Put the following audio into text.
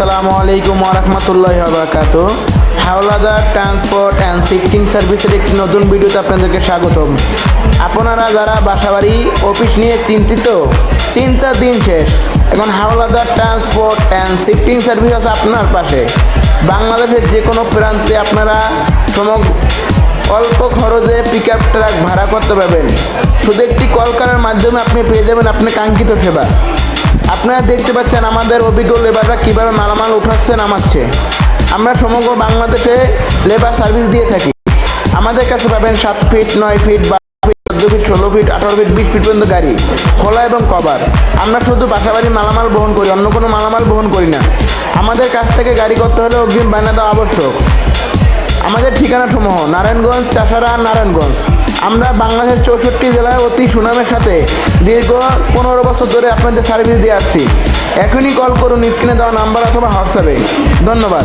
আসসালামু আলাইকুম ওয়া রাহমাতুল্লাহি ওয়া বারাকাতুহু। হাওলাদার ট্রান্সপোর্ট অ্যান্ড শিফটিং সার্ভিসের একটি নতুন ভিডিওতে আপনাদেরকে স্বাগতম। আপনারা যারা বাসাবাড়ি অফিস নিয়ে চিন্তিত, চিন্তার দিন শেষ। এখন Howlader transport and shifting service আছে আপনার পাশে। বাংলাদেশের যে কোনো প্রান্তে আপনারা অল্প খরচে পিক আপ ট্রাক ভাড়া করতে পারবেন। শুধু একটি কল করার মাধ্যমে আপনি পেয়ে যাবেন আপনার কাঙ্ক্ষিত সেবা। আপনারা দেখতে পাচ্ছেন আমাদের অভিজ্ঞ লেবাররা কীভাবে মালামাল উঠাচ্ছে নামাচ্ছে। আমরা সমগ্র বাংলাদেশে লেবার সার্ভিস দিয়ে থাকি। আমাদের কাছে পাবেন 7 feet, 9 feet, 12 feet, 14 feet, 16 feet, 18 feet, 20 feet পর্যন্ত গাড়ি, খোলা এবং কভার। আমরা শুধু বাসাবাড়ি মালামাল বহন করি, অন্য কোনো মালামাল বহন করি না। আমাদের কাছ থেকে গাড়ি করতে হলে অগ্রিম বায়না দেওয়া আবশ্যক। আমাদের ঠিকানাসমূহ নারায়ণগঞ্জ, চাষারা, নারায়ণগঞ্জ। আমরা বাংলাদেশের 64 জেলায় অতি সুনামের সাথে দীর্ঘ 15 বছর ধরে আপনাদের সার্ভিস দিয়ে আসছি। এখনই কল করুন স্ক্রিনে দেওয়া নাম্বার অথবা হোয়াটসঅ্যাপে। ধন্যবাদ।